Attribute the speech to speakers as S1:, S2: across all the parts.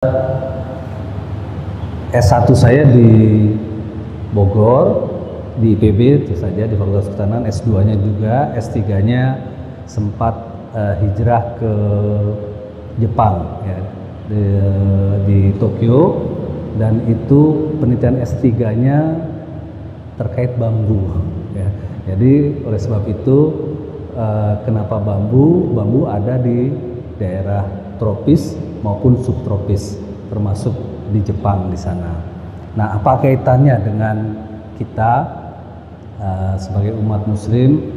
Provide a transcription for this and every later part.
S1: S1 saya di Bogor, di IPB itu saja di Fakultas Kehutanan, S2-nya juga, S3-nya sempat hijrah ke Jepang ya, di Tokyo, dan itu penelitian S3-nya terkait bambu ya. Jadi oleh sebab itu kenapa bambu? Bambu ada di daerah tropis maupun subtropis, termasuk di Jepang di sana. Nah, apa kaitannya dengan kita sebagai umat Muslim?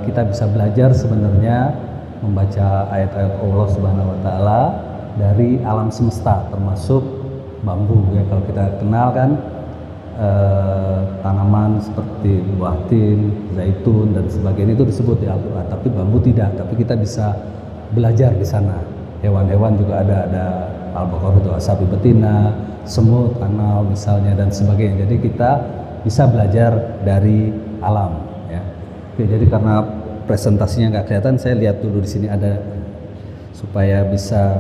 S1: Kita bisa belajar sebenarnya membaca ayat-ayat Allah Subhanahu Wa Taala dari alam semesta, termasuk bambu ya. Kalau kita kenal kan tanaman seperti buah tin, zaitun dan sebagainya itu disebut di Al-Quran, tapi bambu tidak. Tapi kita bisa belajar di sana. Hewan-hewan juga ada al-baqarah itu sapi betina, semut, kanal misalnya dan sebagainya. Jadi kita bisa belajar dari alam ya. Oke, jadi karena presentasinya nggak kelihatan, saya lihat dulu di sini ada supaya bisa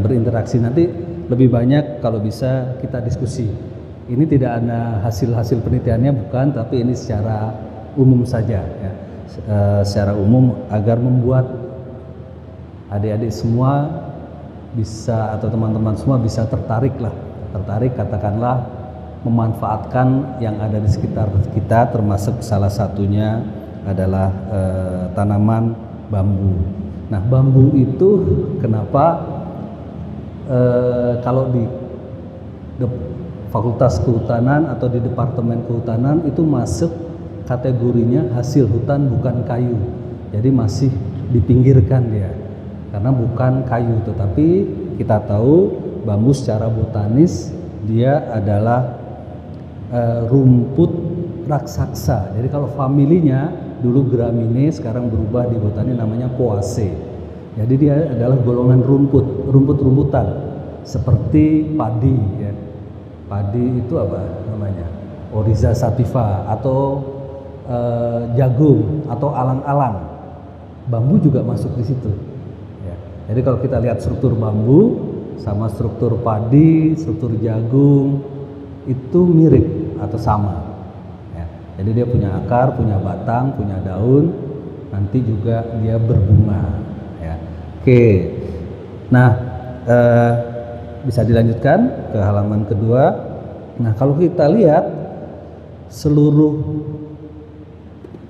S1: berinteraksi. Nanti lebih banyak kalau bisa kita diskusi. Ini tidak ada hasil penelitiannya bukan, tapi ini secara umum saja ya. Secara umum agar membuat adik-adik semua bisa, atau teman-teman semua bisa tertarik katakanlah memanfaatkan yang ada di sekitar kita, termasuk salah satunya adalah tanaman bambu. Nah, bambu itu kenapa kalau di Fakultas Kehutanan atau di Departemen Kehutanan itu masuk kategorinya hasil hutan bukan kayu, jadi masih dipinggirkan dia karena bukan kayu. Tetapi kita tahu bambu secara botanis dia adalah rumput raksasa. Jadi kalau familinya dulu Gramineae, sekarang berubah di botani namanya Poaceae. Jadi dia adalah golongan rumput-rumputan seperti padi ya. Padi itu apa namanya? Oryza sativa, atau jagung atau alang-alang. Bambu juga masuk di situ. Ya. Jadi kalau kita lihat struktur bambu sama struktur padi, struktur jagung itu mirip atau sama. Ya. Jadi dia punya akar, punya batang, punya daun, nanti juga dia berbunga. Ya. Oke. Nah, bisa dilanjutkan ke halaman kedua. Nah, kalau kita lihat seluruh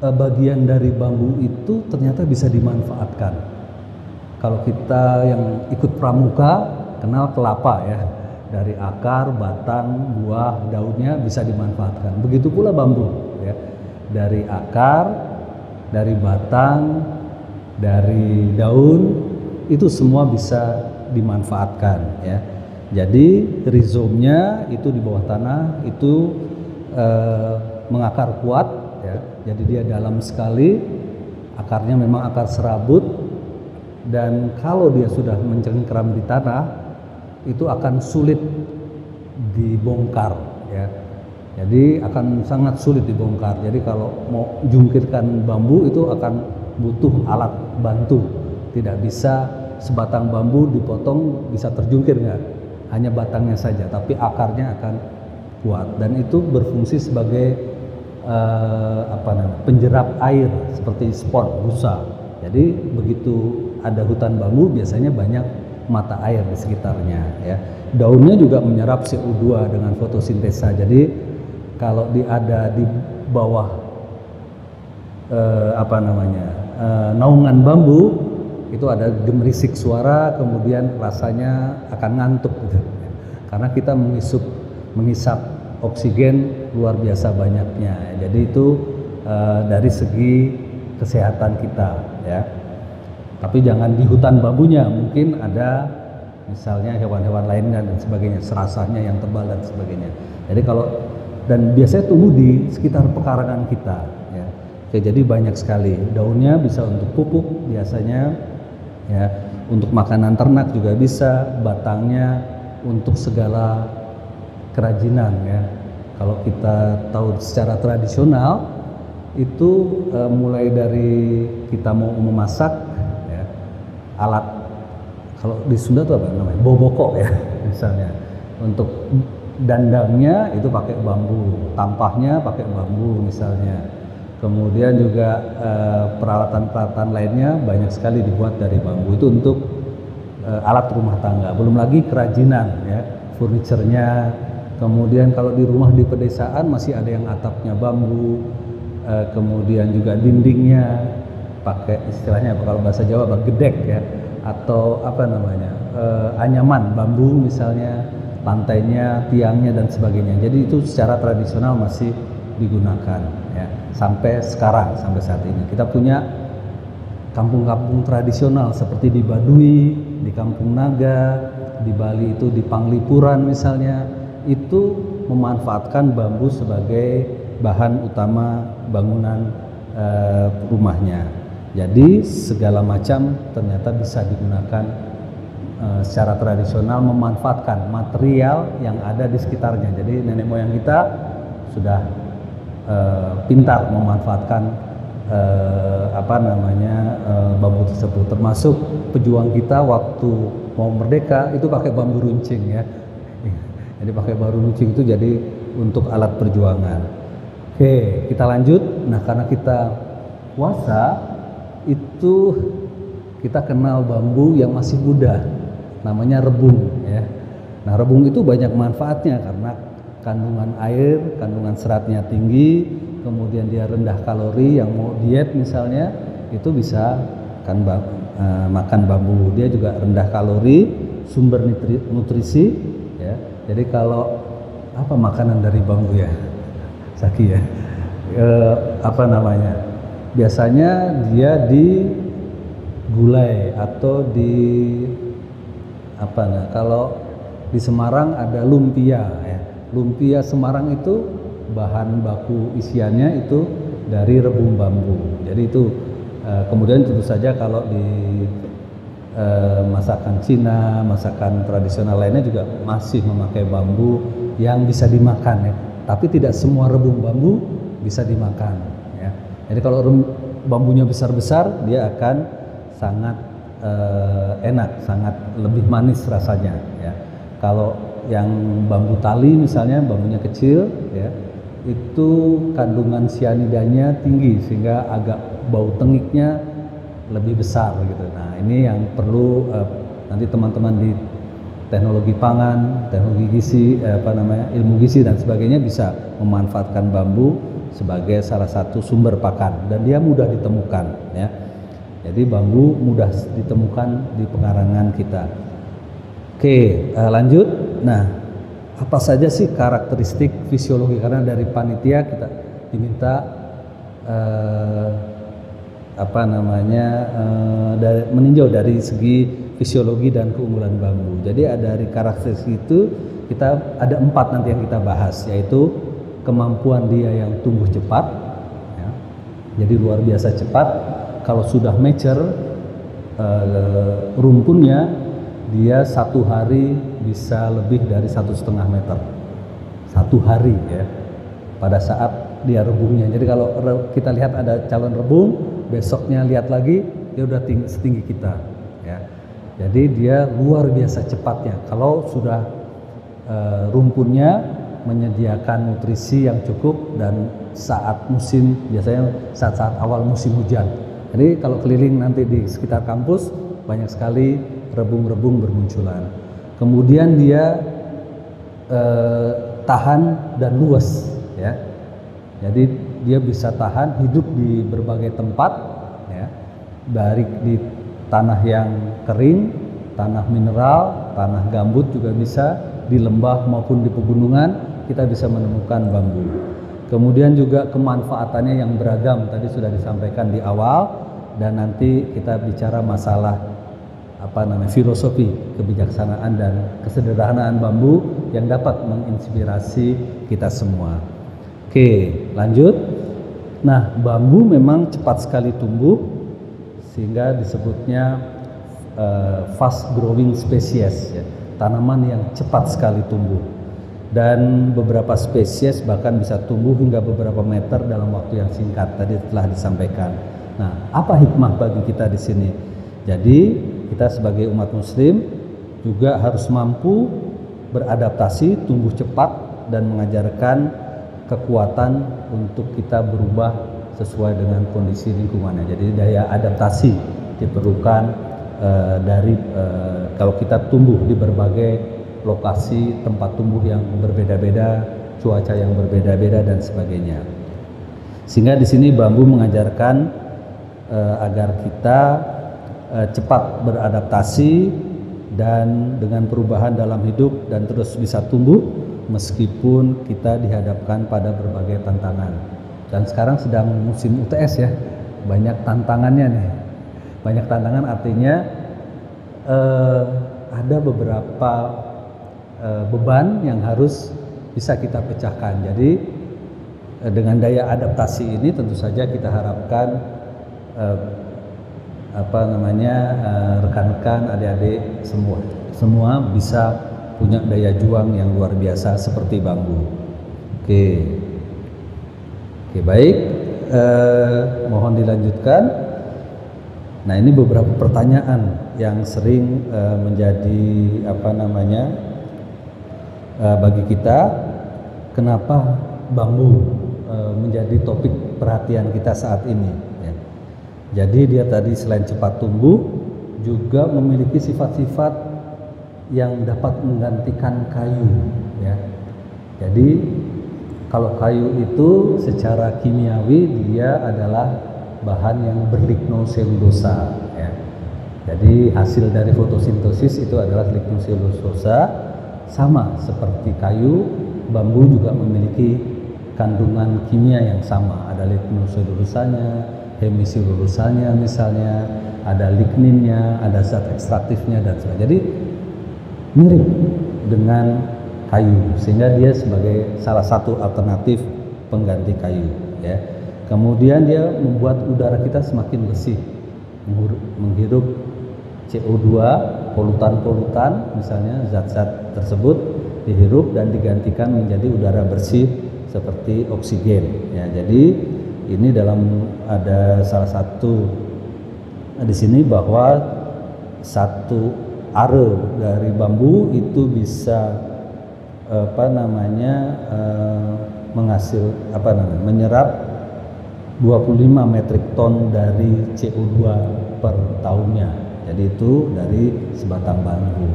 S1: bagian dari bambu itu ternyata bisa dimanfaatkan. Kalau kita yang ikut pramuka kenal kelapa ya, dari akar, batang, buah, daunnya bisa dimanfaatkan. Begitu pula bambu ya, dari akar, dari batang, dari daun, itu semua bisa dimanfaatkan ya. Jadi rizomnya itu di bawah tanah itu mengakar kuat ya. Jadi dia dalam sekali, akarnya memang akar serabut, dan kalau dia sudah mencengkeram di tanah itu akan sulit dibongkar ya. Jadi akan sangat sulit dibongkar. Jadi kalau mau jungkirkan bambu itu akan butuh alat bantu. Tidak bisa sebatang bambu dipotong bisa terjungkir, nggak, hanya batangnya saja, tapi akarnya akan kuat, dan itu berfungsi sebagai penjerap air seperti spon, busa. Jadi begitu ada hutan bambu biasanya banyak mata air di sekitarnya ya. Daunnya juga menyerap CO2 dengan fotosintesa. Jadi kalau ada di bawah naungan bambu itu ada gemerisik suara, kemudian rasanya akan ngantuk gitu. Karena kita menghisap oksigen luar biasa banyaknya. Jadi itu dari segi kesehatan kita ya. Tapi jangan di hutan bambunya, mungkin ada misalnya hewan-hewan lainnya dan sebagainya, serasahnya yang tebal dan sebagainya. Jadi dan biasanya tumbuh di sekitar pekarangan kita ya. Oke, jadi banyak sekali. Daunnya bisa untuk pupuk biasanya ya, untuk makanan ternak juga bisa, batangnya untuk segala kerajinan ya. Kalau kita tahu secara tradisional itu mulai dari kita mau memasak ya, alat kalau di Sunda tuh apa namanya, boboko ya misalnya. Untuk dandangnya itu pakai bambu, tampahnya pakai bambu misalnya. Kemudian juga peralatan-peralatan lainnya banyak sekali dibuat dari bambu. Itu untuk alat rumah tangga. Belum lagi kerajinan ya, furniturnya. Kemudian kalau di rumah di pedesaan masih ada yang atapnya bambu. Kemudian juga dindingnya pakai istilahnya apa, kalau bahasa Jawa apa, gedek ya, atau apa namanya, anyaman bambu misalnya, lantainya, tiangnya dan sebagainya. Jadi itu secara tradisional masih digunakan ya, sampai sekarang, sampai saat ini. Kita punya kampung-kampung tradisional seperti di Baduy, di Kampung Naga, di Bali itu di Panglipuran misalnya, itu memanfaatkan bambu sebagai bahan utama bangunan rumahnya. Jadi segala macam ternyata bisa digunakan secara tradisional, memanfaatkan material yang ada di sekitarnya. Jadi nenek moyang kita sudah pintar memanfaatkan bambu tersebut. Termasuk pejuang kita waktu mau merdeka itu pakai bambu runcing ya. Jadi pakai bambu runcing itu jadi untuk alat perjuangan. Oke, kita lanjut. Nah, karena kita puasa itu kita kenal bambu yang masih muda, namanya rebung ya. Nah, rebung itu banyak manfaatnya karena kandungan air, kandungan seratnya tinggi, kemudian dia rendah kalori. Yang mau diet misalnya itu bisa kan makan bambu. Dia juga rendah kalori, sumber nutrisi ya. Jadi kalau apa makanan dari bambu ya, Saki ya, biasanya dia digulai atau kalau di Semarang ada lumpia ya. Lumpia Semarang itu bahan baku isiannya itu dari rebung bambu. Jadi itu kemudian tentu saja kalau di masakan Cina, masakan tradisional lainnya juga masih memakai bambu yang bisa dimakan ya. Tapi tidak semua rebung bambu bisa dimakan ya. Jadi kalau bambunya besar-besar dia akan sangat enak, sangat lebih manis rasanya ya. Kalau yang bambu tali misalnya, bambunya kecil ya, itu kandungan sianidanya tinggi sehingga agak bau tengiknya lebih besar gitu. Nah, ini yang perlu nanti teman-teman di teknologi pangan, teknologi gizi, ilmu gizi dan sebagainya bisa memanfaatkan bambu sebagai salah satu sumber pakan dan dia mudah ditemukan ya. Jadi bambu mudah ditemukan di pekarangan kita. Oke, lanjut. Nah, apa saja sih karakteristik fisiologi? Karena dari panitia kita diminta meninjau dari segi fisiologi dan keunggulan bambu. Jadi dari karakteristik itu kita ada 4 nanti yang kita bahas, yaitu kemampuan dia yang tumbuh cepat ya. Jadi luar biasa cepat. Kalau sudah mature rumpunnya, dia 1 hari bisa lebih dari 1,5 meter 1 hari ya, pada saat dia rebungnya. Jadi kalau kita lihat ada calon rebung, besoknya lihat lagi dia udah setinggi kita ya. Jadi dia luar biasa cepatnya kalau sudah rumpunnya menyediakan nutrisi yang cukup dan saat musim, biasanya saat-saat awal musim hujan. Jadi kalau keliling nanti di sekitar kampus banyak sekali rebung-rebung bermunculan. Kemudian dia tahan dan luas ya. Jadi dia bisa tahan hidup di berbagai tempat ya. Dari di tanah yang kering, tanah mineral, tanah gambut juga bisa, di lembah maupun di pegunungan kita bisa menemukan bambu. Kemudian juga kemanfaatannya yang beragam tadi sudah disampaikan di awal, dan nanti kita bicara masalah filosofi kebijaksanaan dan kesederhanaan bambu yang dapat menginspirasi kita semua. Oke, lanjut. Nah, bambu memang cepat sekali tumbuh sehingga disebutnya fast growing species ya, tanaman yang cepat sekali tumbuh. Dan beberapa spesies bahkan bisa tumbuh hingga beberapa meter dalam waktu yang singkat, tadi telah disampaikan. Nah, apa hikmah bagi kita di sini? Jadi kita sebagai umat muslim juga harus mampu beradaptasi, tumbuh cepat dan mengajarkan kekuatan untuk kita berubah sesuai dengan kondisi lingkungannya. Jadi daya adaptasi diperlukan kalau kita tumbuh di berbagai lokasi, tempat tumbuh yang berbeda-beda, cuaca yang berbeda-beda dan sebagainya. Sehingga di sini bambu mengajarkan agar kita cepat beradaptasi dan dengan perubahan dalam hidup dan terus bisa tumbuh meskipun kita dihadapkan pada berbagai tantangan. Dan sekarang sedang musim UTS ya, banyak tantangannya nih. Banyak tantangan artinya ada beberapa beban yang harus bisa kita pecahkan. Jadi dengan daya adaptasi ini tentu saja kita harapkan rekan-rekan, adik-adik semua bisa punya daya juang yang luar biasa seperti bambu. Oke, baik, mohon dilanjutkan. Nah, ini beberapa pertanyaan yang sering menjadi bagi kita, kenapa bambu menjadi topik perhatian kita saat ini ya. Jadi dia tadi selain cepat tumbuh juga memiliki sifat-sifat yang dapat menggantikan kayu ya. Jadi kalau kayu itu secara kimiawi dia adalah bahan yang berlignoselulosa ya. Jadi hasil dari fotosintesis itu adalah lignoselulosa, sama seperti kayu, bambu juga memiliki kandungan kimia yang sama, ada lignoselulosanya, hemiselulosanya misalnya, ada ligninnya, ada zat ekstraktifnya dan sebagainya. Jadi mirip dengan kayu, sehingga dia sebagai salah satu alternatif pengganti kayu ya. Kemudian dia membuat udara kita semakin bersih, menghirup CO2, polutan-polutan misalnya, zat-zat tersebut dihirup dan digantikan menjadi udara bersih seperti oksigen ya. Jadi ini ada salah satu di sini bahwa satu are dari bambu itu bisa menyerap 25 metrik ton dari CO2 per tahunnya. Jadi itu dari sebatang bambu.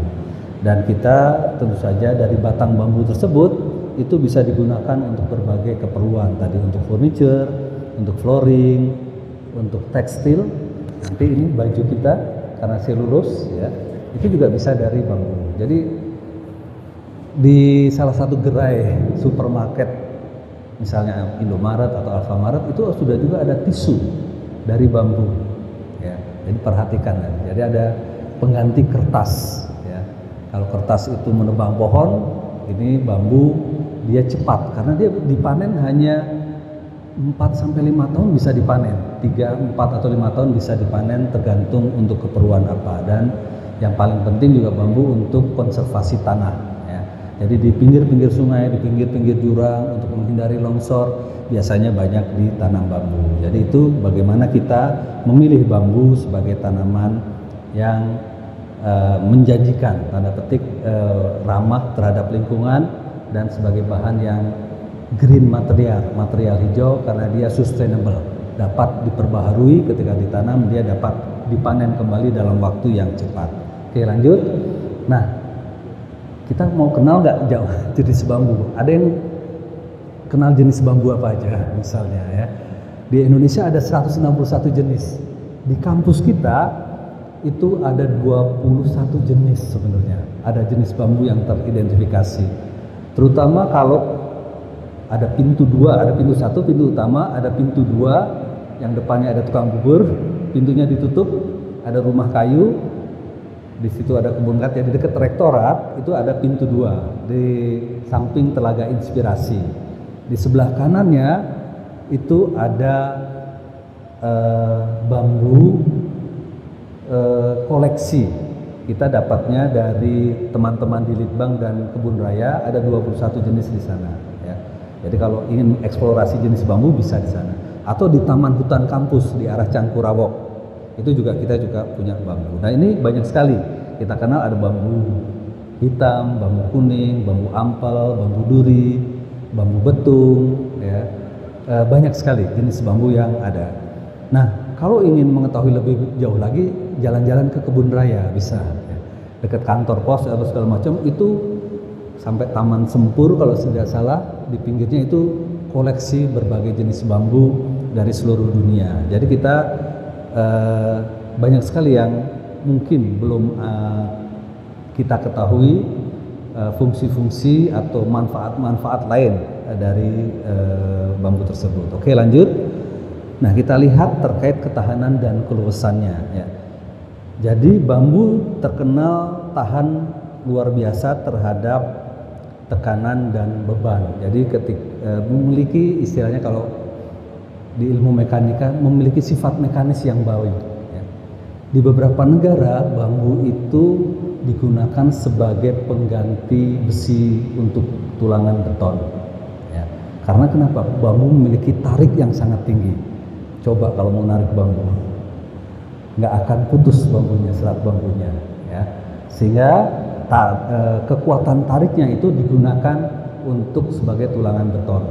S1: Dan kita tentu saja dari batang bambu tersebut itu bisa digunakan untuk berbagai keperluan, tadi untuk furniture, untuk flooring, untuk tekstil. Nanti ini baju kita karena selulus ya, itu juga bisa dari bambu. Jadi di salah satu gerai supermarket misalnya Indomaret atau Alfamaret itu sudah juga ada tisu dari bambu ya. Jadi perhatikan ya. Jadi ada pengganti kertas ya. Kalau kertas itu menebang pohon, ini bambu dia cepat karena dia dipanen hanya 4-5 tahun bisa dipanen, 3, 4 atau 5 tahun bisa dipanen tergantung untuk keperluan apa. Dan yang paling penting juga bambu untuk konservasi tanah ya. Jadi di pinggir-pinggir sungai, di pinggir-pinggir jurang untuk menghindari longsor biasanya banyak ditanam bambu. Jadi itu bagaimana kita memilih bambu sebagai tanaman yang menjanjikan, tanda petik ramah terhadap lingkungan dan sebagai bahan yang green material hijau karena dia sustainable, dapat diperbaharui ketika ditanam, dia dapat dipanen kembali dalam waktu yang cepat. Oke, lanjut. Nah, kita mau kenal nggak jauh jenis bambu? Ada yang kenal jenis bambu apa aja misalnya ya? Di Indonesia ada 161 jenis. Di kampus kita itu ada 21 jenis sebenarnya. Ada jenis bambu yang teridentifikasi. Terutama kalau ada pintu 2, ada pintu 1, pintu utama, ada pintu 2 yang depannya ada tukang bubur, pintunya ditutup, ada rumah kayu, di situ ada kebun kat, ya di dekat rektorat itu ada pintu 2 di samping Telaga Inspirasi. Di sebelah kanannya itu ada bambu koleksi. Kita dapatnya dari teman-teman di Litbang dan Kebun Raya, ada 21 jenis di sana ya. Jadi kalau ingin eksplorasi jenis bambu bisa di sana, atau di Taman Hutan Kampus di arah Cangkurawok itu juga kita juga punya bambu. Nah ini banyak sekali kita kenal, ada bambu hitam, bambu kuning, bambu ampel, bambu duri, bambu betung, ya. Banyak sekali jenis bambu yang ada. Nah kalau ingin mengetahui lebih jauh lagi, jalan-jalan ke kebun raya bisa, ya. Dekat kantor pos atau segala macam itu, sampai Taman Sempur kalau tidak salah, di pinggirnya itu koleksi berbagai jenis bambu dari seluruh dunia. Jadi kita banyak sekali yang mungkin belum kita ketahui fungsi-fungsi atau manfaat-manfaat lain dari bambu tersebut. Oke, lanjut. Nah, kita lihat terkait ketahanan dan keluasannya, ya. Jadi bambu terkenal tahan luar biasa terhadap tekanan dan beban. Jadi memiliki, istilahnya kalau di ilmu mekanika, memiliki sifat mekanis yang baik, ya. Di beberapa negara bambu itu digunakan sebagai pengganti besi untuk tulangan beton, ya. Karena kenapa? Bambu memiliki tarik yang sangat tinggi. Coba kalau mau narik bambu, nggak akan putus bambunya, serat bambunya, ya. Sehingga kekuatan tariknya itu digunakan untuk sebagai tulangan beton.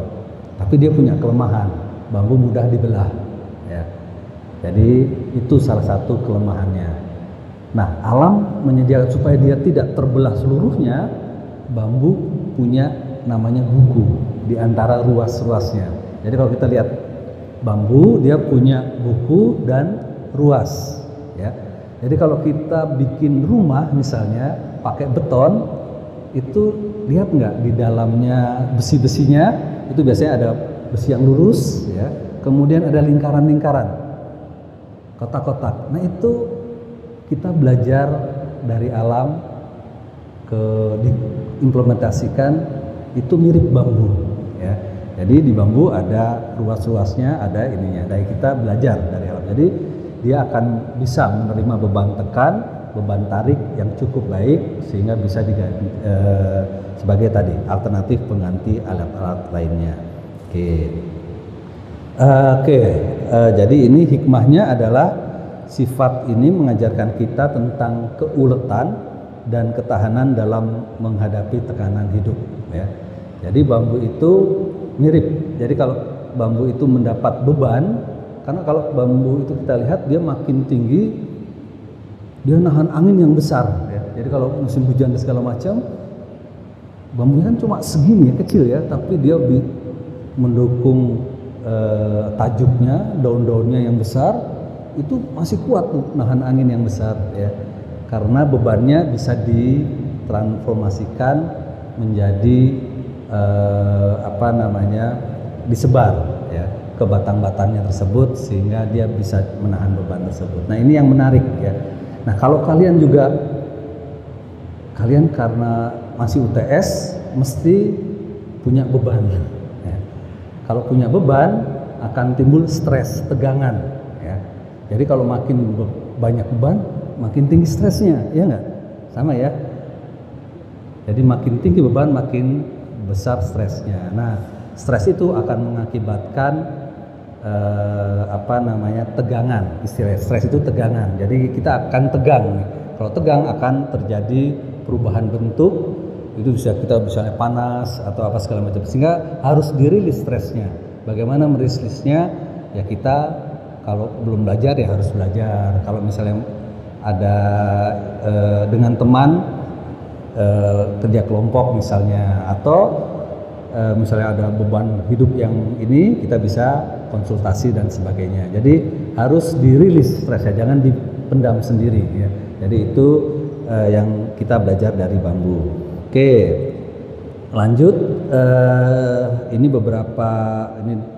S1: Tapi dia punya kelemahan, bambu mudah dibelah, ya. Jadi itu salah satu kelemahannya. Nah, alam menyediakan supaya dia tidak terbelah seluruhnya, bambu punya namanya buku di antara ruas-ruasnya. Jadi kalau kita lihat bambu, dia punya buku dan ruas, ya. Jadi kalau kita bikin rumah misalnya pakai beton, itu lihat nggak di dalamnya besi-besinya itu biasanya ada besi yang lurus, ya. Kemudian ada lingkaran-lingkaran, kotak-kotak. Nah itu kita belajar dari alam diimplementasikan, itu mirip bambu, ya. Jadi di bambu ada ruas-ruasnya, ada ininya. Dari kita belajar dari alam. Jadi dia akan bisa menerima beban tekan, beban tarik yang cukup baik, sehingga bisa diganti sebagai tadi alternatif pengganti alat-alat lainnya. Jadi ini hikmahnya adalah sifat ini mengajarkan kita tentang keuletan dan ketahanan dalam menghadapi tekanan hidup, ya. Jadi bambu itu mirip. Jadi kalau bambu itu mendapat beban, karena kalau bambu itu kita lihat dia makin tinggi, dia nahan angin yang besar, ya. Jadi kalau musim hujan dan segala macam, bambunya kan cuma segini ya, kecil ya, tapi dia mendukung tajuknya, daun-daunnya yang besar, itu masih kuat tuh nahan angin yang besar, ya. Karena bebannya bisa ditransformasikan menjadi disebar, ya, ke batang-batangnya tersebut, sehingga dia bisa menahan beban tersebut. Nah ini yang menarik, ya. Nah kalau kalian karena masih UTS mesti punya beban, ya. Kalau punya beban akan timbul stres, tegangan, ya. Jadi kalau makin banyak beban, makin tinggi stresnya, ya nggak? Sama ya. Jadi makin tinggi beban, makin besar stresnya. Nah, stres itu akan mengakibatkan tegangan. Istilah stres itu tegangan. Jadi kita akan tegang. Kalau tegang akan terjadi perubahan bentuk. Itu kita misalnya panas atau apa segala macam. Sehingga harus dirilis stresnya. Bagaimana merilisnya? Ya kita kalau belum belajar ya harus belajar. Kalau misalnya ada dengan teman kerja kelompok misalnya, atau misalnya ada beban hidup yang ini, kita bisa konsultasi dan sebagainya. Jadi harus dirilis stresnya, jangan dipendam sendiri, ya. Jadi itu yang kita belajar dari bambu. Oke, lanjut. Ini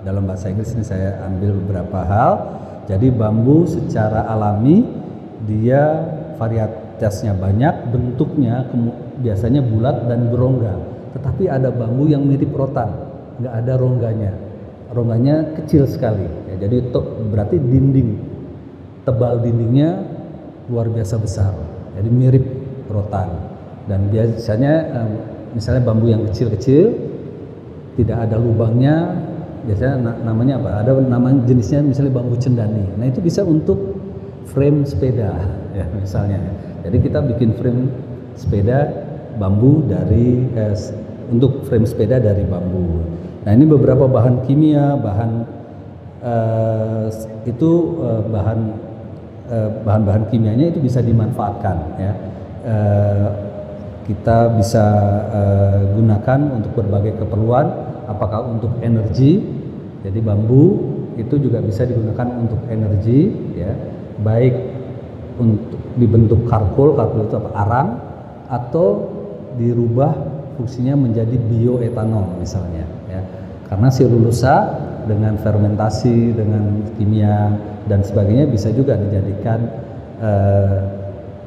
S1: dalam bahasa Inggris, ini saya ambil beberapa hal. Jadi bambu secara alami dia varietasnya banyak, bentuknya biasanya bulat dan berongga. Tetapi ada bambu yang mirip rotan, nggak ada rongganya. Rongganya kecil sekali, ya. Jadi itu berarti tebal dindingnya luar biasa besar. Jadi mirip rotan. Dan biasanya misalnya bambu yang kecil-kecil tidak ada lubangnya, biasanya namanya apa? Ada nama jenisnya misalnya bambu cendani. Nah itu bisa untuk frame sepeda ya misalnya. Jadi kita bikin frame sepeda bambu dari untuk frame sepeda dari bambu. Nah ini beberapa bahan kimia, bahan-bahan kimianya itu bisa dimanfaatkan ya. Kita bisa gunakan untuk berbagai keperluan, apakah untuk energi. Jadi bambu itu juga bisa digunakan untuk energi ya, baik untuk dibentuk karkol itu apa, arang, atau dirubah fungsinya menjadi bioetanol misalnya ya. Karena selulosa dengan fermentasi, dengan kimia dan sebagainya bisa juga dijadikan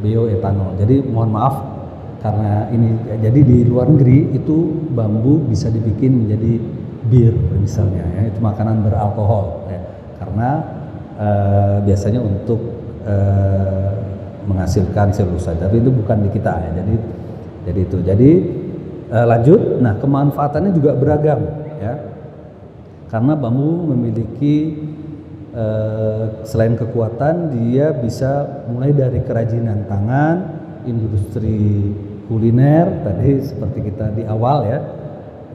S1: bioetanol. Jadi mohon maaf karena ini jadi di luar negeri itu bambu bisa dibikin menjadi bir misalnya ya, itu makanan beralkohol ya. Karena biasanya untuk menghasilkan selulosa, tapi itu bukan di kita ya. Jadi lanjut. Nah kemanfaatannya juga beragam ya, karena bambu memiliki selain kekuatan, dia bisa mulai dari kerajinan tangan, industri kuliner tadi seperti kita di awal ya,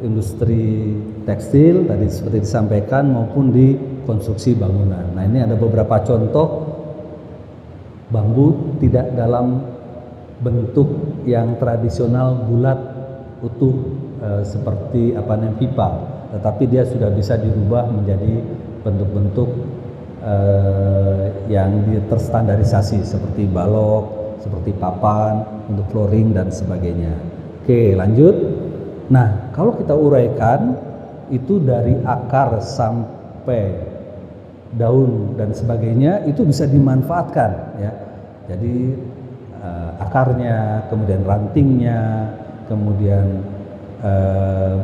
S1: industri tekstil tadi seperti disampaikan, maupun di konstruksi bangunan. Nah ini ada beberapa contoh bambu tidak dalam bentuk yang tradisional bulat utuh seperti pipa, tetapi dia sudah bisa dirubah menjadi bentuk-bentuk yang terstandarisasi seperti balok, seperti papan untuk flooring dan sebagainya. Oke, lanjut. Nah, kalau kita uraikan itu dari akar sampai daun dan sebagainya itu bisa dimanfaatkan ya. Jadi akarnya, kemudian rantingnya, kemudian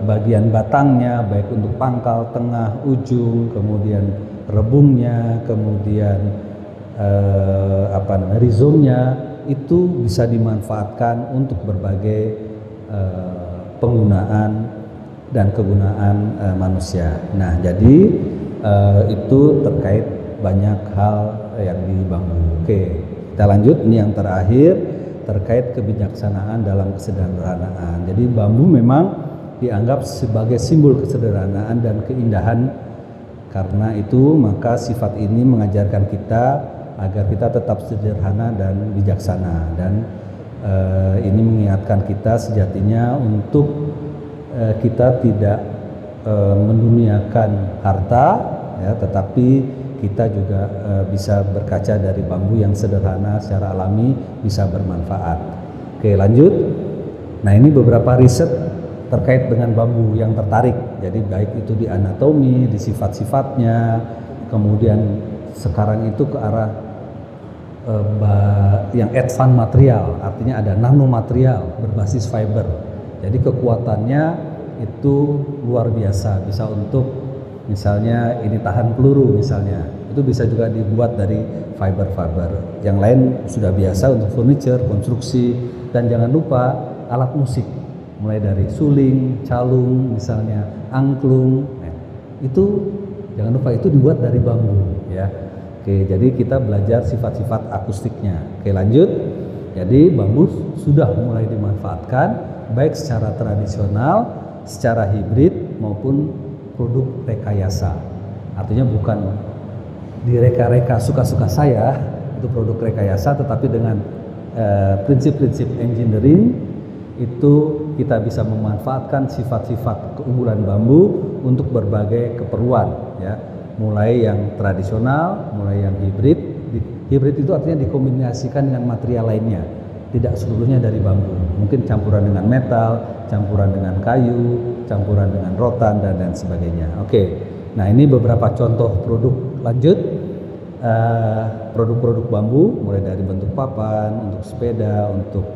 S1: bagian batangnya baik untuk pangkal, tengah, ujung, kemudian rebungnya, kemudian rizomnya itu bisa dimanfaatkan untuk berbagai penggunaan dan kegunaan manusia. Nah, jadi itu terkait banyak hal yang di bambu. Oke, kita lanjut. Ini yang terakhir terkait kebijaksanaan dalam kesederhanaan. Jadi bambu memang dianggap sebagai simbol kesederhanaan dan keindahan. Karena itu maka sifat ini mengajarkan kita agar kita tetap sederhana dan bijaksana, dan ini mengingatkan kita sejatinya untuk kita tidak menduniakan harta ya, tetapi kita juga bisa berkaca dari bambu yang sederhana secara alami bisa bermanfaat. Oke, lanjut. Nah, ini beberapa riset terkait dengan bambu yang tertarik. Jadi baik itu di anatomi, di sifat-sifatnya, kemudian sekarang itu ke arah yang advance material, artinya ada nanomaterial berbasis fiber. Jadi kekuatannya itu luar biasa, bisa untuk misalnya ini tahan peluru misalnya, itu bisa juga dibuat dari fiber-fiber. Yang lain sudah biasa untuk furniture, konstruksi, dan jangan lupa alat musik, mulai dari suling, calung misalnya, angklung, itu jangan lupa itu dibuat dari bambu ya. Oke, jadi kita belajar sifat-sifat akustiknya. Oke, lanjut. Jadi bambu sudah mulai dimanfaatkan baik secara tradisional, secara hibrid maupun produk rekayasa. Artinya bukan direka-reka suka-suka saya, itu produk rekayasa, tetapi dengan prinsip-prinsip engineering itu kita bisa memanfaatkan sifat-sifat keunggulan bambu untuk berbagai keperluan ya. Mulai yang tradisional, mulai yang hibrid. Hibrid itu artinya dikombinasikan dengan material lainnya, tidak seluruhnya dari bambu. Mungkin campuran dengan metal, campuran dengan kayu, campuran dengan rotan dan lain sebagainya. Oke, nah ini beberapa contoh produk. Lanjut, produk-produk bambu mulai dari bentuk papan, untuk sepeda, untuk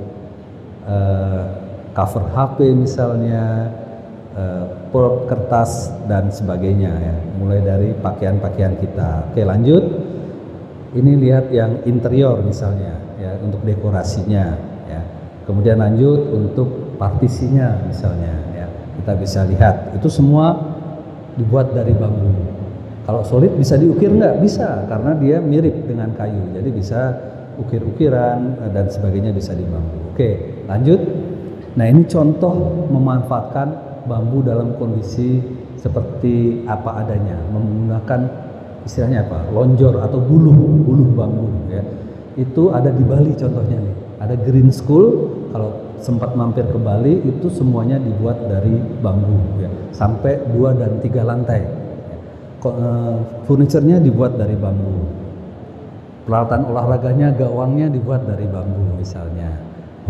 S1: cover HP misalnya, pulp, kertas dan sebagainya ya, mulai dari pakaian-pakaian kita. Oke, lanjut. Ini lihat yang interior misalnya ya, untuk dekorasinya ya. Kemudian lanjut untuk partisinya misalnya ya. Kita bisa lihat itu semua dibuat dari bambu. Kalau solid bisa diukir nggak? Bisa, karena dia mirip dengan kayu. Jadi bisa ukir-ukiran dan sebagainya bisa di bambu. Oke, lanjut. Nah, ini contoh memanfaatkan bambu dalam kondisi seperti apa adanya, menggunakan istilahnya apa? Lonjor atau buluh bambu ya. Itu ada di Bali contohnya nih. Ada Green School, kalau sempat mampir ke Bali itu semuanya dibuat dari bambu ya. Sampai 2 dan 3 lantai. Furniturnya dibuat dari bambu, peralatan olahraganya, gawangnya dibuat dari bambu misalnya,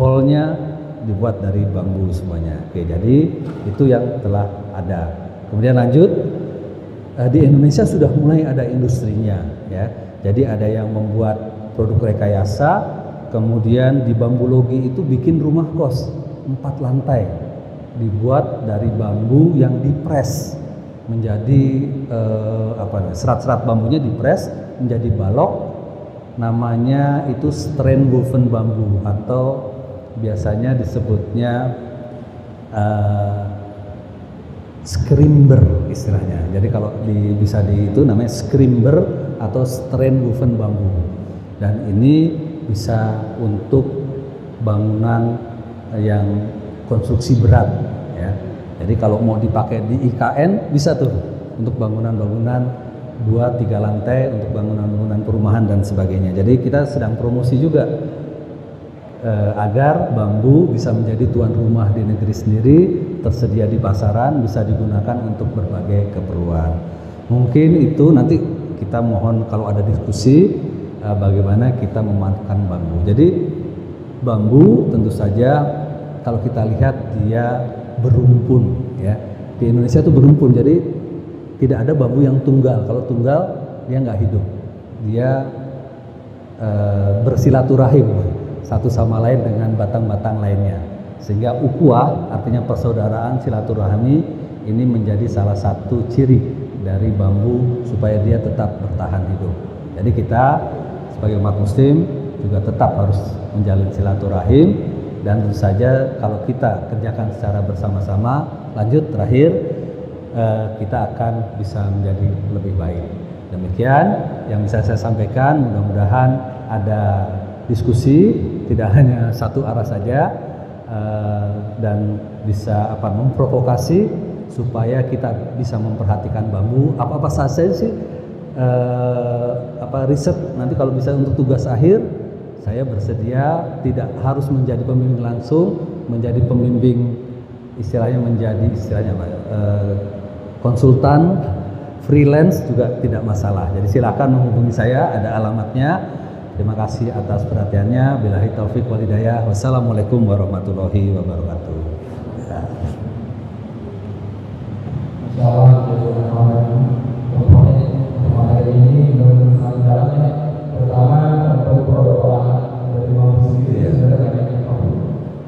S1: hallnya dibuat dari bambu semuanya. Oke, jadi itu yang telah ada. Kemudian lanjut, di Indonesia sudah mulai ada industrinya ya. Jadi ada yang membuat produk rekayasa, kemudian di bambu logi itu bikin rumah kos 4 lantai, dibuat dari bambu yang dipres menjadi serat-serat bambunya dipres menjadi balok, namanya itu strand woven bambu atau biasanya disebutnya scrimber istilahnya. Jadi kalau bisa itu namanya scrimber atau strand woven bambu, dan ini bisa untuk bangunan yang konstruksi berat ya. Jadi kalau mau dipakai di IKN bisa tuh untuk bangunan-bangunan 2-3 lantai, untuk bangunan-bangunan perumahan dan sebagainya. Jadi kita sedang promosi juga agar bambu bisa menjadi tuan rumah di negeri sendiri, tersedia di pasaran, bisa digunakan untuk berbagai keperluan. Mungkin itu nanti kita mohon kalau ada diskusi bagaimana kita memanfaatkan bambu. Jadi bambu tentu saja kalau kita lihat dia berumpun ya. Di Indonesia itu berumpun, jadi tidak ada bambu yang tunggal. Kalau tunggal dia nggak hidup, dia bersilaturahim satu sama lain dengan batang-batang lainnya, sehingga ukhuwah artinya persaudaraan, silaturahmi ini menjadi salah satu ciri dari bambu supaya dia tetap bertahan hidup. Jadi kita sebagai umat muslim juga tetap harus menjalin silaturahim. Dan tentu saja kalau kita kerjakan secara bersama-sama, lanjut terakhir kita akan bisa menjadi lebih baik. Demikian yang bisa saya sampaikan, mudah-mudahan ada diskusi, tidak hanya satu arah saja, dan bisa memprovokasi supaya kita bisa memperhatikan bambu. Apa-apa saja sih riset nanti kalau bisa untuk tugas akhir. Saya bersedia tidak harus menjadi pembimbing langsung, menjadi pembimbing konsultan, freelance juga tidak masalah. Jadi silakan menghubungi saya, ada alamatnya. Terima kasih atas perhatiannya. Billahi taufik wal hidayah. Wassalamualaikum warahmatullahi wabarakatuh.
S2: Pertama untuk produk dari bambu sendiri sebenarnya banyak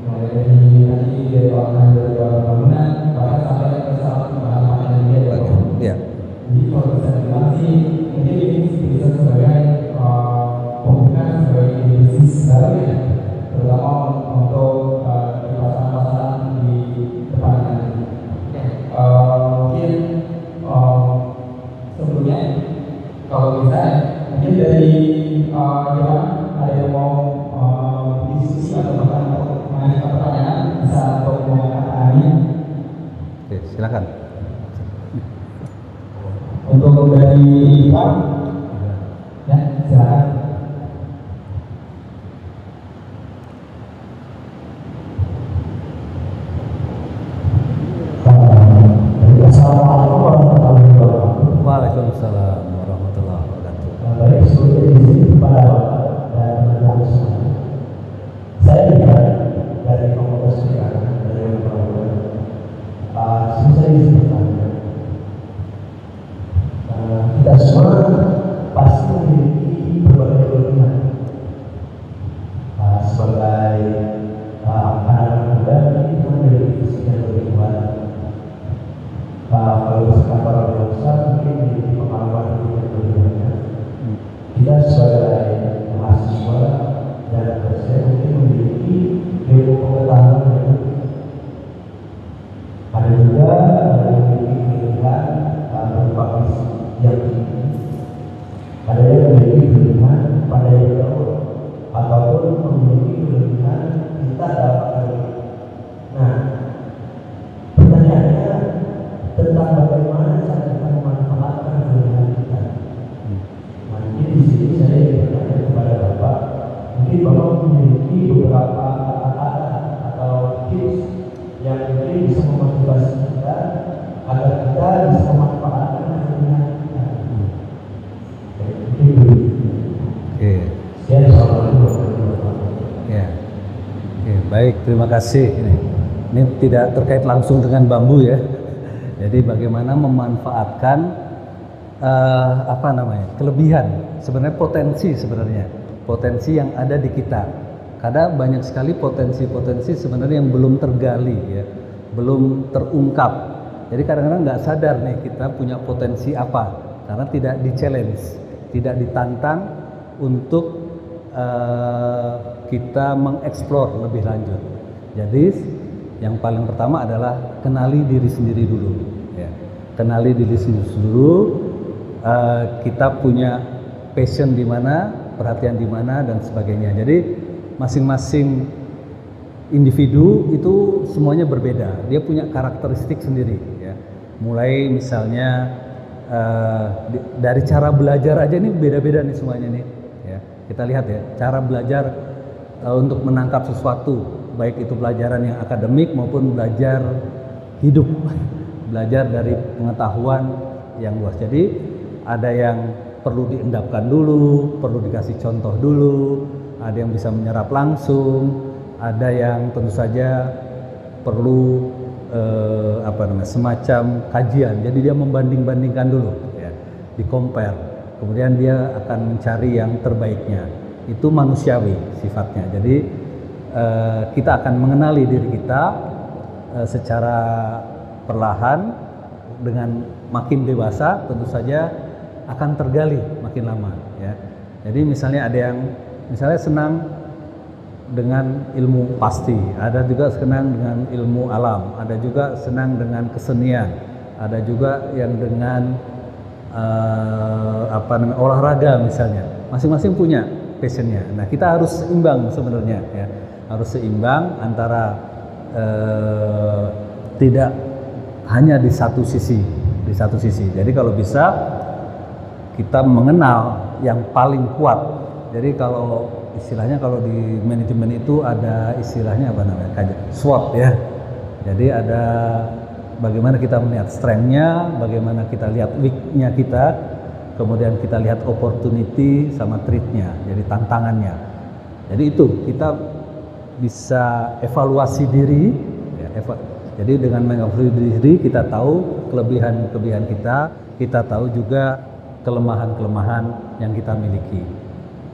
S2: mulai dari bangunan bahkan sampai ke bahan-bahan dia. Jadi kalau bisa dibilang sih mungkin ini bisa sebagai pembuka sebagai bisnis baru ya, terutama untuk di pasaran-pasaran di depannya. Mungkin sebelumnya kalau bisa mungkin dari ada yang mau diskusi atau bahkan mengajukan pertanyaan bisa untuk mengangkat tangannya.
S1: Oke, silakan.
S2: Untuk dari Pak, ya silakan. Assalamualaikum warahmatullahi wabarakatuh.
S1: Waalaikumsalam warahmatullahi wabarakatuh.
S2: Baik, sebelumnya di sini kepada Bapak dan teman-teman semua. Saya dari Fakultas Perikanan dari Pelabuhan. Saya disebutkan kita semua motivasi kita agar kita bisa memanfaatkan kepentingan kita.
S1: Oke. Ya. Oke, baik, terima kasih. Ini tidak terkait langsung dengan bambu ya. Jadi bagaimana memanfaatkan kelebihan, sebenarnya potensi yang ada di kita. Karena banyak sekali potensi sebenarnya yang belum tergali ya, belum terungkap. Jadi kadang-kadang nggak sadar nih kita punya potensi apa, karena tidak di-challenge, tidak ditantang untuk kita mengeksplor lebih lanjut. Jadi yang paling pertama adalah kenali diri sendiri dulu. Ya. Kenali diri sendiri dulu. Kita punya passion di mana, perhatian di mana dan sebagainya. Jadi masing-masing individu itu semuanya berbeda. Dia punya karakteristik sendiri. Ya. Mulai misalnya dari cara belajar aja nih beda-beda nih semuanya nih. Ya. Kita lihat ya, cara belajar untuk menangkap sesuatu, baik itu pelajaran yang akademik maupun belajar hidup, belajar dari pengetahuan yang luas. Jadi ada yang perlu diendapkan dulu, perlu dikasih contoh dulu, ada yang bisa menyerap langsung, ada yang tentu saja perlu semacam kajian. Jadi dia membanding-bandingkan dulu, ya, di-compare. Kemudian dia akan mencari yang terbaiknya. Itu manusiawi sifatnya. Jadi kita akan mengenali diri kita secara perlahan. Dengan makin dewasa tentu saja akan tergali makin lama ya. Jadi misalnya ada yang senang dengan ilmu pasti, ada juga senang dengan ilmu alam, ada juga senang dengan kesenian, ada juga yang dengan olahraga misalnya. Masing-masing punya passionnya. Nah kita harus seimbang sebenarnya ya, harus seimbang antara tidak hanya di satu sisi. Jadi kalau bisa kita mengenal yang paling kuat. Jadi kalau istilahnya kalau di manajemen itu ada istilahnya SWOT ya. Jadi ada bagaimana kita melihat strength-nya, bagaimana kita lihat weak-nya kita, kemudian kita lihat opportunity sama threat-nya, jadi tantangannya. Jadi itu kita bisa evaluasi diri ya, jadi dengan mengevaluasi diri kita tahu kelebihan-kelebihan kita tahu juga kelemahan-kelemahan yang kita miliki.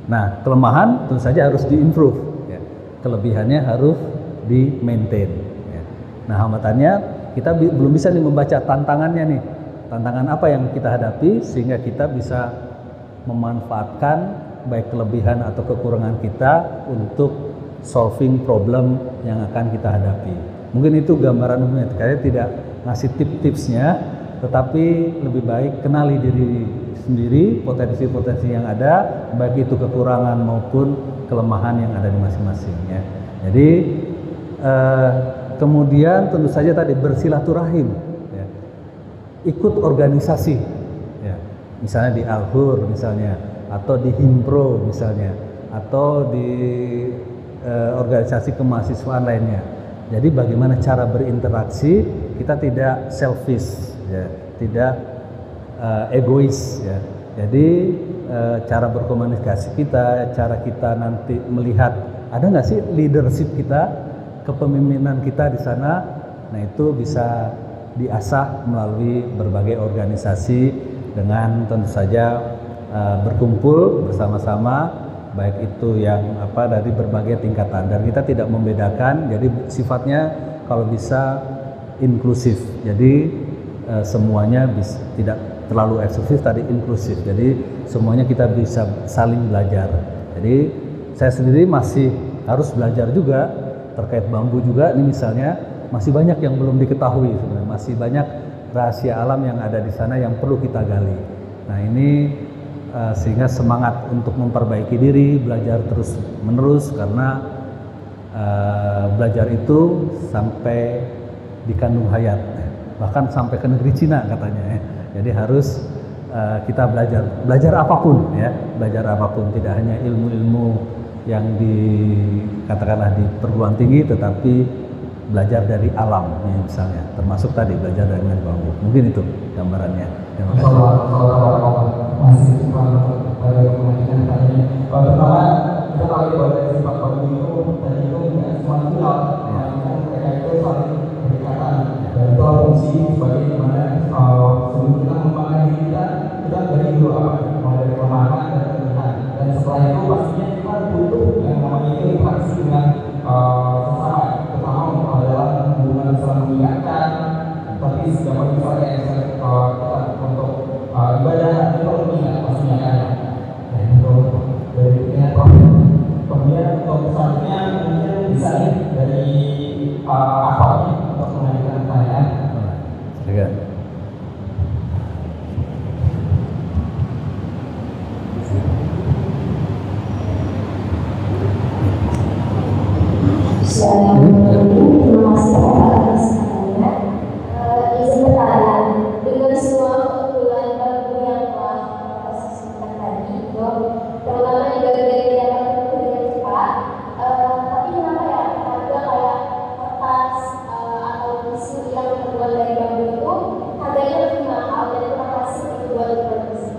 S1: Nah, kelemahan tentu saja harus diimprove, ya. Kelebihannya harus di-maintain. Ya. Nah, hambatannya kita belum bisa nih membaca tantangannya nih. Tantangan apa yang kita hadapi sehingga kita bisa memanfaatkan baik kelebihan atau kekurangan kita untuk solving problem yang akan kita hadapi. Mungkin itu gambaran umumnya, saya tidak ngasih tips-tipsnya, tetapi lebih baik kenali diri sendiri, potensi-potensi yang ada, baik itu kekurangan maupun kelemahan yang ada di masing-masing ya. Jadi kemudian tentu saja tadi bersilaturahim, ya. Ikut organisasi, ya. Misalnya di Al-Hur misalnya, atau di Himpro misalnya, atau di organisasi kemahasiswaan lainnya. Jadi bagaimana cara berinteraksi, kita tidak selfish, ya, tidak egois, ya. Jadi cara berkomunikasi kita, cara kita nanti melihat ada nggak sih leadership kita, kepemimpinan kita di sana. Nah itu bisa diasah melalui berbagai organisasi dengan tentu saja berkumpul bersama-sama, baik itu yang dari berbagai tingkatan, dan kita tidak membedakan. Jadi sifatnya kalau bisa inklusif. Jadi semuanya bisa, tidak terlalu eksklusif, tadi inklusif. Jadi semuanya kita bisa saling belajar. Jadi saya sendiri masih harus belajar juga terkait bambu juga. Ini misalnya masih banyak yang belum diketahui sebenarnya, masih banyak rahasia alam yang ada di sana yang perlu kita gali. Nah ini sehingga semangat untuk memperbaiki diri, belajar terus menerus, karena belajar itu sampai di kandung hayat, bahkan sampai ke negeri Cina katanya ya. Jadi harus kita belajar apapun ya, belajar apapun, tidak hanya ilmu-ilmu yang katakanlah di perguruan tinggi, tetapi belajar dari alam misalnya, termasuk tadi belajar dengan bambu. Mungkin itu gambarannya. Terima kasih.
S2: Masih kurang pada kemungkinan tadi. Pertama kita tahu bahwa dari sifat bambu itu tadi itu tidak semua natural, melainkan mereka itu saling berdekatan dan itu fungsi sebagai mana sebelum kita mengembangkan diri kita dari dulu apa mulai dari kelemahan dan kelebihan, dan setelah itu pastinya kita butuh yang namanya itu interaksi dengan sesama, terutama dalam hubungan saling mengingatkan. Tapi dapat misalnya kita untuk ibadah itu perlu ingat pastinya kan. Dan untuk dari kemudian untuk selanjutnya mungkin bisa dari asalnya untuk mengajukan pertanyaan.
S1: Silakan.
S3: Terima kasih atas pertanyaannya. Izin bertanya, dengan semua keunggulan bambu yang telah kita saksikan tadi, terutama di bagian yang terbentuk dengan cepat, tapi kenapa ya harga kayak kertas atau tisu yang terbuat dari bambu itu harganya lebih mahal dan kurang masif dibuat diproduksi?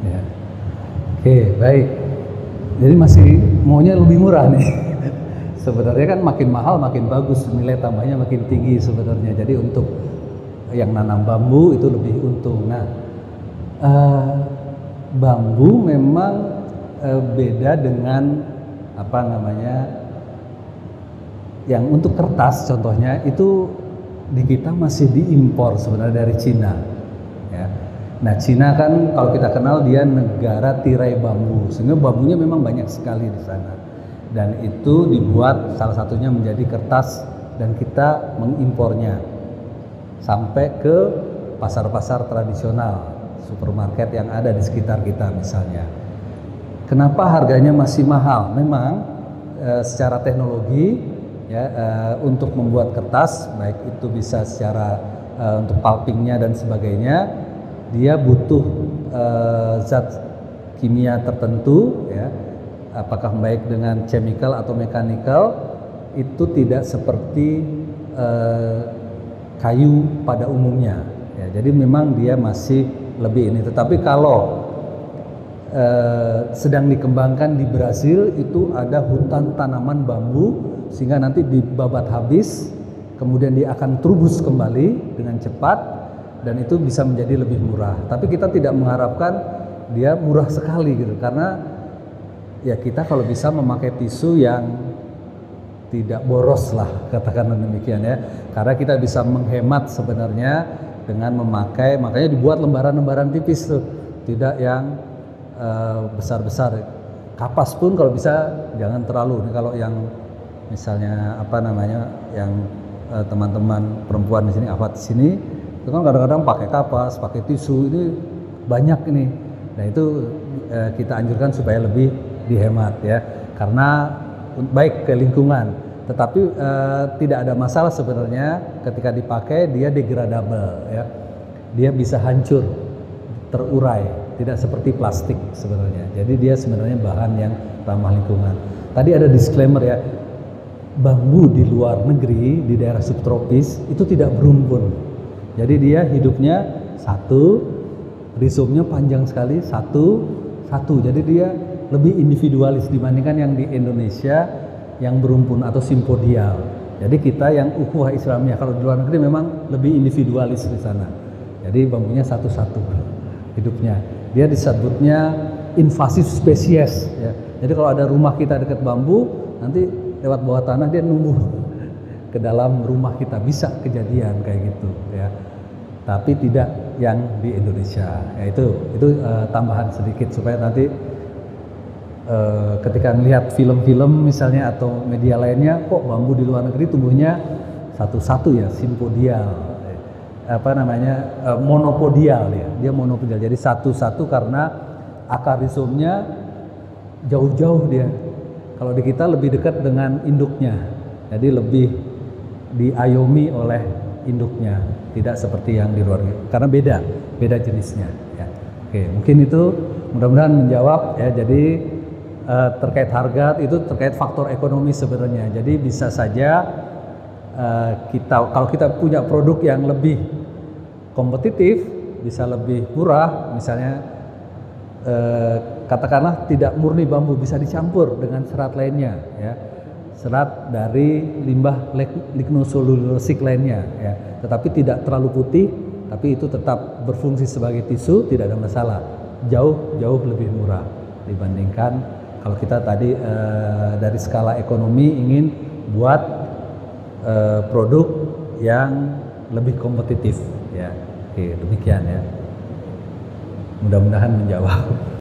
S1: Ya. Oke, baik. Jadi masih maunya lebih murah nih. Sebenarnya kan makin mahal makin bagus, nilai tambahnya makin tinggi sebenarnya. Jadi untuk yang nanam bambu itu lebih untung. Nah, bambu memang beda dengan apa namanya, yang untuk kertas contohnya itu di kita masih diimpor sebenarnya dari Cina. Ya. Nah, Cina kan kalau kita kenal dia negara tirai bambu, sehingga bambunya memang banyak sekali di sana. Dan itu dibuat salah satunya menjadi kertas dan kita mengimpornya sampai ke pasar-pasar tradisional, supermarket yang ada di sekitar kita misalnya. Kenapa harganya masih mahal? Memang secara teknologi ya, untuk membuat kertas, baik itu bisa secara untuk pulpingnya dan sebagainya, dia butuh zat kimia tertentu ya. Apakah baik dengan chemical atau mechanical, itu tidak seperti kayu pada umumnya ya, jadi memang dia masih lebih ini. Tetapi kalau sedang dikembangkan di Brasil itu ada hutan tanaman bambu, sehingga nanti dibabat habis, kemudian dia akan terubus kembali dengan cepat dan itu bisa menjadi lebih murah. Tapi kita tidak mengharapkan dia murah sekali gitu, karena ya kita kalau bisa memakai tisu yang tidak boros lah, katakanlah demikian ya, karena kita bisa menghemat sebenarnya dengan memakai, makanya dibuat lembaran-lembaran tipis tuh, tidak yang besar-besar. Kapas pun kalau bisa jangan terlalu. Ini kalau yang misalnya apa namanya, yang teman-teman perempuan di sini, afat di sini, itu kan kadang-kadang pakai kapas, pakai tisu, ini banyak ini. Nah itu kita anjurkan supaya lebih dihemat ya, karena baik ke lingkungan, tetapi tidak ada masalah sebenarnya ketika dipakai, dia degradable ya, dia bisa hancur, terurai, tidak seperti plastik sebenarnya. Jadi dia sebenarnya bahan yang ramah lingkungan. Tadi ada disclaimer ya, bambu di luar negeri di daerah subtropis itu tidak berumpun, jadi dia hidupnya satu, rizomnya panjang sekali, satu, jadi dia lebih individualis dibandingkan yang di Indonesia yang berumpun atau simpodial. Jadi kita yang ukhuwah Islamiyah, kalau di luar negeri memang lebih individualis di sana. Jadi bambunya satu-satu hidupnya. Dia disebutnya invasive spesies ya. Jadi kalau ada rumah kita dekat bambu, nanti lewat bawah tanah dia numbuh ke dalam rumah kita, bisa kejadian kayak gitu ya. Tapi tidak yang di Indonesia. Ya itu tambahan sedikit supaya nanti ketika melihat film-film misalnya atau media lainnya, kok bambu di luar negeri tumbuhnya satu-satu ya, simpodial, apa namanya, monopodial ya, dia monopodial, jadi satu-satu karena akar rizomnya jauh-jauh dia. Kalau di kita lebih dekat dengan induknya, jadi lebih diayomi oleh induknya, tidak seperti yang di luar negeri, karena beda jenisnya ya. Oke, mungkin itu mudah-mudahan menjawab ya. Jadi terkait harga itu terkait faktor ekonomi sebenarnya. Jadi bisa saja kalau kita punya produk yang lebih kompetitif, bisa lebih murah, misalnya katakanlah tidak murni bambu, bisa dicampur dengan serat lainnya, ya, serat dari limbah lignoselulosik lainnya, ya, tetapi tidak terlalu putih, tapi itu tetap berfungsi sebagai tisu, tidak ada masalah, jauh lebih murah dibandingkan kalau kita tadi dari skala ekonomi ingin buat produk yang lebih kompetitif, ya. Oke, demikian ya. Mudah-mudahan menjawab.